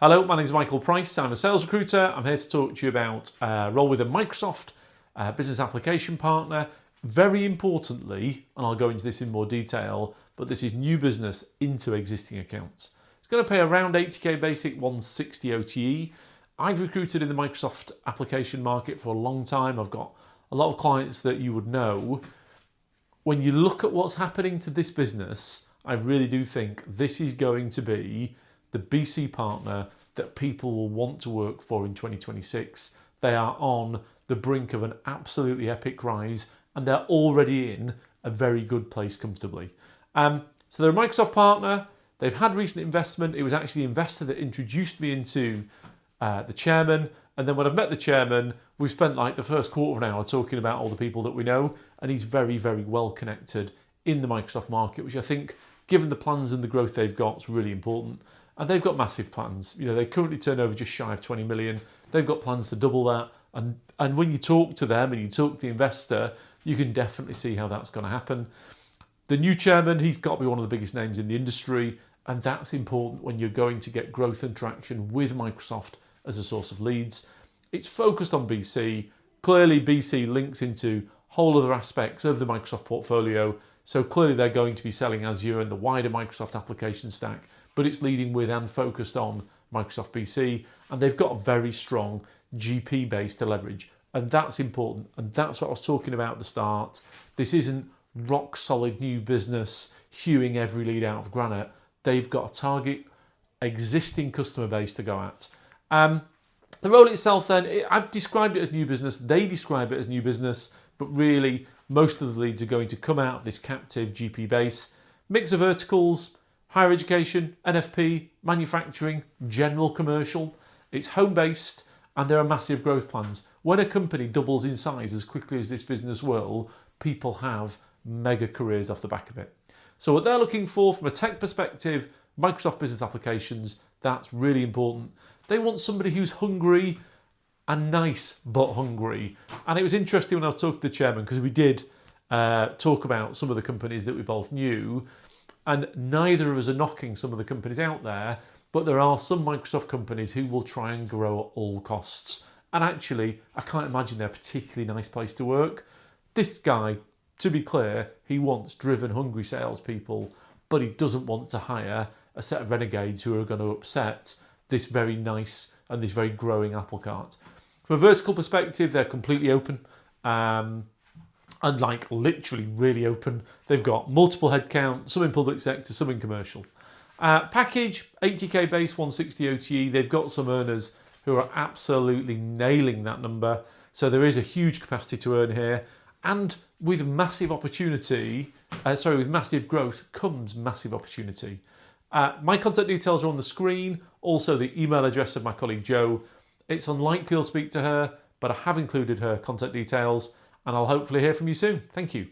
Hello, my name is Michael Price. I'm a sales recruiter. I'm here to talk to you about a role with a Microsoft business application partner. Very importantly, and I'll go into this in more detail, but this is new business into existing accounts. It's going to pay around 80k basic, 160 OTE. I've recruited in the Microsoft application market for a long time. I've got a lot of clients that you would know. When you look at what's happening to this business, I really do think this is going to be the BC partner that people will want to work for in 2026. They are on the brink of an absolutely epic rise, and they're already in a very good place comfortably. So they're a Microsoft partner. They've had recent investment. It was actually the investor that introduced me into the chairman. And then when I've met the chairman, we've spent like the first quarter of an hour talking about all the people that we know. And he's very, very well connected in the Microsoft market, which I think, given the plans and the growth they've got, is really important. And they've got massive plans. You know, they currently turn over just shy of 20 million. They've got plans to double that. And when you talk to them and you talk to the investor, you can definitely see how that's going to happen. The new chairman, he's got to be one of the biggest names in the industry. And that's important when you're going to get growth and traction with Microsoft as a source of leads. It's focused on BC. Clearly, BC links into whole other aspects of the Microsoft portfolio. So clearly they're going to be selling Azure and the wider Microsoft application stack, but it's leading with and focused on Microsoft BC. And they've got a very strong GP base to leverage. And that's important. And that's what I was talking about at the start. This isn't rock solid new business, hewing every lead out of granite. They've got a target existing customer base to go at. The role itself then, I've described it as new business. They describe it as new business, but really most of the leads are going to come out of this captive GP base. Mix of verticals, higher education, NFP, manufacturing, general commercial. It's home-based and there are massive growth plans. When a company doubles in size as quickly as this business will, people have mega careers off the back of it. So what they're looking for from a tech perspective, Microsoft Business Applications, that's really important. They want somebody who's hungry and nice, but hungry. And it was interesting when I was talking to the chairman, because we did talk about some of the companies that we both knew, and neither of us are knocking some of the companies out there, but there are some Microsoft companies who will try and grow at all costs. And actually, I can't imagine they're a particularly nice place to work. This guy, to be clear, he wants driven, hungry salespeople, but he doesn't want to hire a set of renegades who are going to upset this very nice and this very growing apple cart. From a vertical perspective, they're completely open. And like literally really open. They've got multiple headcount, some in public sector, some in commercial. Package, 80k base, 160 OTE. They've got some earners who are absolutely nailing that number. So there is a huge capacity to earn here. And with massive opportunity, with massive growth comes massive opportunity. My contact details are on the screen. Also the email address of my colleague Jo. It's unlikely I'll speak to her, but I have included her contact details and I'll hopefully hear from you soon. Thank you.